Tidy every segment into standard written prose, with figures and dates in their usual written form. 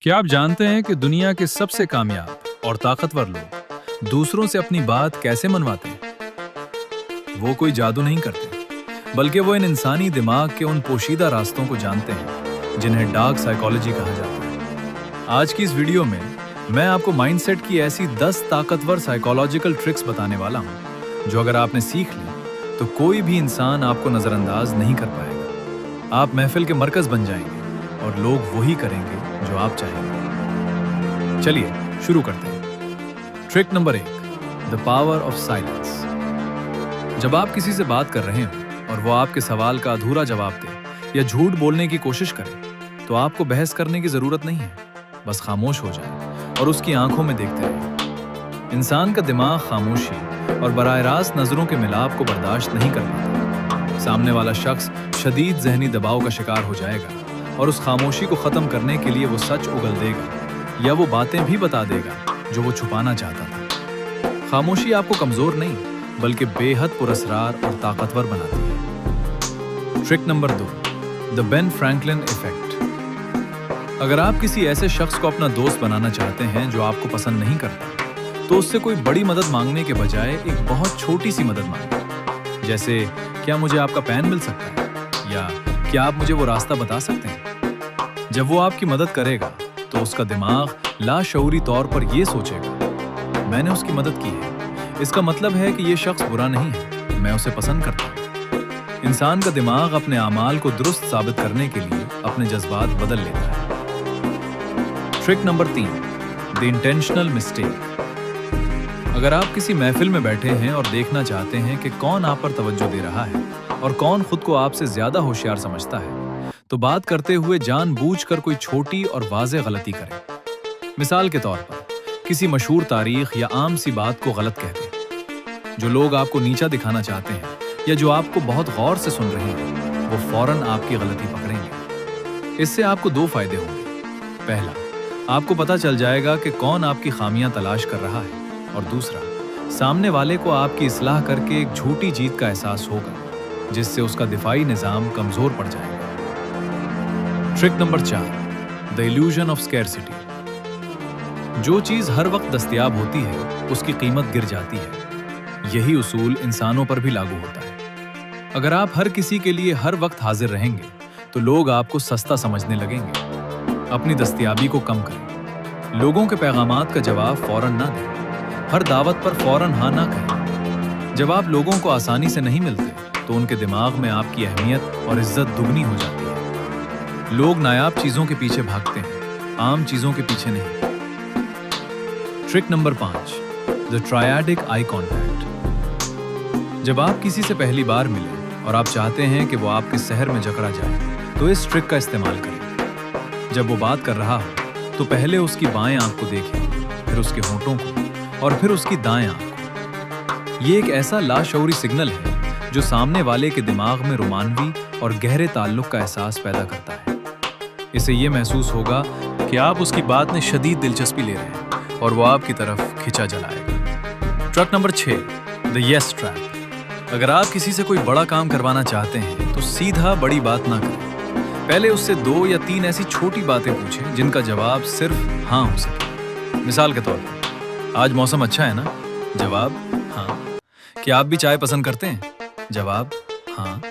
क्या आप जानते हैं कि दुनिया के सबसे कामयाब और ताकतवर लोग दूसरों से अपनी बात कैसे मनवाते हैं? वो कोई जादू नहीं करते, बल्कि वो इन इंसानी दिमाग के उन पोशीदा रास्तों को जानते हैं जिन्हें डार्क साइकोलॉजी कहा जाता है। आज की इस वीडियो में मैं आपको माइंडसेट की ऐसी 10 ताकतवर साइकोलॉजिकल ट्रिक्स बताने वाला हूं, जो अगर आपने सीख ली तो कोई भी इंसान आपको नजरअंदाज नहीं कर पाएगा। आप महफिल के मरकज बन जाएंगे और लोग वही करेंगे जो आप चाहेंगे। चलिए शुरू करते हैं। Trick number 1, the power of silence. जब आप किसी से बात कर रहे हो और वो आपके सवाल का अधूरा जवाब दे या झूठ बोलने की कोशिश करे, तो आपको बहस करने की जरूरत नहीं है। बस खामोश हो जाए और उसकी आंखों में देखते रहे। इंसान का दिमाग खामोशी और बराह रास्त नजरों के मिलाप को बर्दाश्त नहीं कर पाता। सामने वाला शख्स शदीद जहनी दबाव का शिकार हो जाएगा और उस खामोशी को खत्म करने के लिए वो सच उगल देगा या वो बातें भी बता देगा जो वो छुपाना चाहता था। खामोशी आपको कमजोर नहीं, बल्कि बेहद पुरस्कार और ताकतवर बनाती है। Trick number 2, the Ben Franklin effect. अगर आप किसी ऐसे शख्स को अपना दोस्त बनाना चाहते हैं जो आपको पसंद नहीं करता, तो उससे कोई बड़ी मदद मांगने के बजाय एक बहुत छोटी सी मदद मांगे। जैसे, क्या मुझे आपका पेन मिल सकता है, या क्या आप मुझे वो रास्ता बता सकते हैं? जब वो आपकी मदद करेगा तो उसका दिमाग लाशऊरी तौर पर ये सोचेगा, मैंने उसकी मदद की है, इसका मतलब है कि ये शख्स बुरा नहीं है, मैं उसे पसंद करता हूं। इंसान का दिमाग अपने आमाल को दुरुस्त साबित करने के लिए अपने जज्बात बदल लेता है। Trick number 3, the intentional mistake. अगर आप किसी महफिल में बैठे हैं और देखना चाहते हैं कि कौन आप पर तवज्जो दे रहा है और कौन खुद को आपसे ज्यादा होशियार समझता है, तो बात करते हुए जानबूझकर कोई छोटी और वाज़ेह गलती करें। मिसाल के तौर पर किसी मशहूर तारीख या आम सी बात को गलत कह दें। जो लोग आपको नीचा दिखाना चाहते हैं या जो आपको बहुत गौर से सुन रहे हैं, वो फौरन आपकी गलती पकड़ेंगे। इससे आपको 2 फायदे होंगे। पहला, आपको पता चल जाएगा कि कौन आपकी खामियां तलाश कर रहा है, और दूसरा, सामने वाले को आपकी इस्लाह करके एक झूठी जीत का एहसास होगा, जिससे उसका दिफाई निजाम कमजोर पड़ जाएगा। Trick number 4, the illusion of scarcity. जो चीज हर वक्त दस्तयाब होती है, उसकी कीमत गिर जाती है। यही उसूल इंसानों पर भी लागू होता है। अगर आप हर किसी के लिए हर वक्त हाजिर रहेंगे, तो लोग आपको सस्ता समझने लगेंगे। अपनी दस्तयाबी को कम करें। लोगों के पैगामात का जवाब फौरन ना दें। हर दावत पर फौरन हाँ ना कहें। जब आप लोगों को आसानी से नहीं मिलते, तो उनके दिमाग में आपकी अहमियत और इज्जत दुगनी हो जाती है। लोग नायाब चीजों के पीछे भागते हैं, आम चीजों के पीछे नहीं। Trick number 5, the triadic eye contact. जब आप किसी से पहली बार मिले और आप चाहते हैं कि वो आपके शहर में जकड़ा जाए, तो इस ट्रिक का इस्तेमाल करें। जब वो बात कर रहा हो, तो पहले उसकी बाएं आंख को देखें, फिर उसके होंठों को, और फिर उसकी दाएं आंख को। ये एक ऐसा लाशऊरी सिग्नल है जो सामने वाले के दिमाग में रोमानवी और गहरे ताल्लुक का एहसास पैदा करता है। इसे ये महसूस होगा कि आप उसकी बात में शदीद दिलचस्पी ले रहे हैं और वो आपकी तरफ खिंचा जलाएगा। Trick number 6, the yes trap. अगर आप किसी से कोई बड़ा काम करवाना चाहते हैं, तो सीधा बड़ी बात ना करें। पहले उससे 2 या 3 ऐसी छोटी बातें पूछें जिनका जवाब सिर्फ हाँ हो सके। मिसाल के तौर पर, आज मौसम अच्छा है ना? जवाब हाँ। क्या आप भी चाय पसंद करते हैं? जवाब हाँ।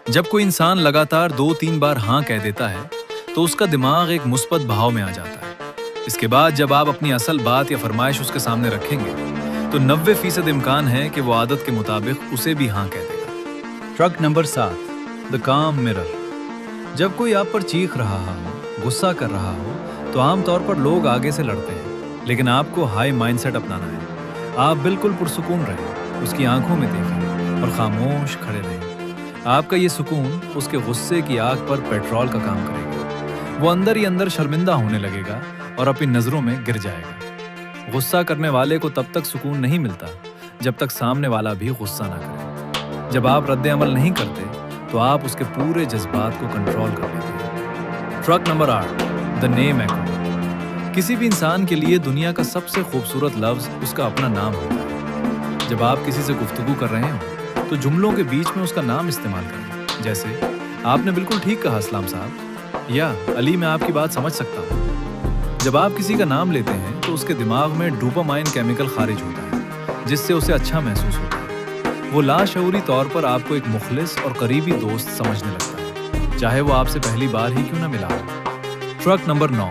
जब कोई इंसान लगातार 2-3 बार हाँ कह देता है, तो उसका दिमाग एक मुस्बत भाव में आ जाता है। इसके बाद जब आप अपनी असल बात या फरमाइश उसके सामने रखेंगे, तो 90% इम्कान है कि वो आदत के मुताबिक उसे भी हाँ कह देगा। ट्रिक नंबर 7, द काम मिरर। जब कोई आप पर चीख रहा हो, गुस्सा कर रहा हो, तो आमतौर पर लोग आगे से लड़ते हैं, लेकिन आपको हाई माइंडसेट अपनाना है। आप बिल्कुल पुरसुकून रहें, उसकी आंखों में देखें और खामोश खड़े रहें। आपका ये सुकून उसके गुस्से की आग पर पेट्रोल का काम करेगा। वो अंदर ही अंदर शर्मिंदा होने लगेगा और अपनी नजरों में गिर जाएगा। गुस्सा करने वाले को तब तक सुकून नहीं मिलता जब तक सामने वाला भी गुस्सा ना करे। जब आप रद्द अमल नहीं करते, तो आप उसके पूरे जज्बात को कंट्रोल कर लेते हैं। ट्रिक नंबर 8, द नेम एको। किसी भी इंसान के लिए दुनिया का सबसे खूबसूरत लफ्ज उसका अपना नाम होता है। जब आप किसी से गुफ्तगू कर रहे हो, तो जुमलों के बीच में उसका नाम इस्तेमाल करें। जैसे, आपने बिल्कुल ठीक कहा असलम साहब, या अली, मैं आपकी बात समझ सकता हूँ। जब आप किसी का नाम लेते हैं तो उसके दिमाग में डोपामाइन केमिकल खारिज होता है, जिससे उसे अच्छा महसूस होता है। वो लाशऊरी तौर पर आपको एक मुखलिस और करीबी दोस्त समझने लगता है, चाहे वो आपसे पहली बार ही क्यों ना मिला हो। Truck number 9,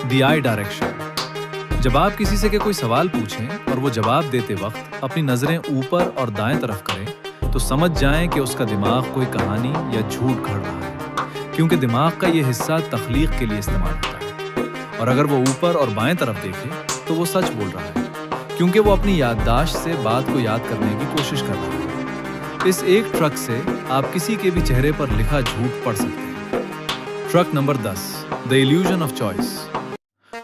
the I direction. जब आप किसी से कोई सवाल पूछें और वो जवाब देते वक्त अपनी नजरें ऊपर और दाएं तरफ करें, तो समझ जाएं कि उसका दिमाग कोई कहानी या झूठ घड़ रहा है, क्योंकि दिमाग का ये हिस्सा तख्लीक के लिए इस्तेमाल होता है। और अगर वो ऊपर और बाएं तरफ देखे तो वो सच बोल रहा है, क्योंकि वो अपनी याददाश्त से बात को याद करने की कोशिश कर रहा है। इस एक ट्रक से आप किसी के भी चेहरे पर लिखा झूठ पढ़ सकते हैं। Truck number 10, the illusion of choice.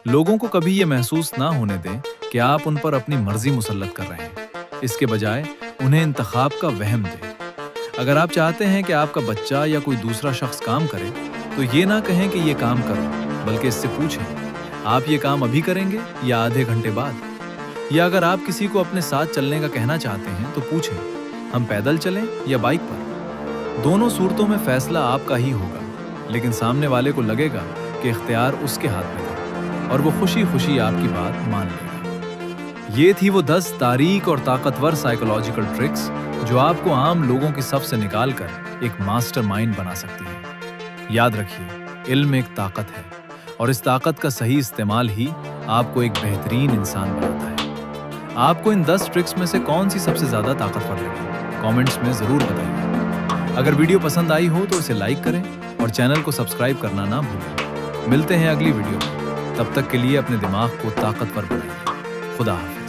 लोगों को कभी ये महसूस ना होने दें कि आप उन पर अपनी मर्जी मुसल्लत कर रहे हैं। इसके बजाय उन्हें इंतखाब का वहम दें। अगर आप चाहते हैं कि आपका बच्चा या कोई दूसरा शख्स काम करे, तो ये ना कहें कि ये काम करो, बल्कि इससे पूछें, आप ये काम अभी करेंगे या आधे घंटे बाद? या अगर आप किसी को अपने साथ चलने का कहना चाहते हैं तो पूछें, हम पैदल चलें या बाइक पर? दोनों सूरतों में फैसला आपका ही होगा, लेकिन सामने वाले को लगेगा कि इख्तियार उसके हाथ में था और वो खुशी खुशी आपकी बात मान लेगा। ये थी वो 10 तारीक और ताकतवर साइकोलॉजिकल ट्रिक्स जो आपको आम लोगों की सफ से निकालकर एक मास्टरमाइंड बना सकती है। याद रखिए, इल्म एक ताकत है और इस ताकत का सही इस्तेमाल ही आपको एक बेहतरीन इंसान बनाता है। आपको इन 10 ट्रिक्स में से कौन सी सबसे ज्यादा ताकतवर लगी? कमेंट्स में जरूर बताइए। अगर वीडियो पसंद आई हो तो इसे लाइक करें और चैनल को सब्सक्राइब करना ना भूलें। मिलते हैं अगली वीडियो में। तब तक के लिए अपने दिमाग को ताकतवर बनाइए। खुदा हाफिज़।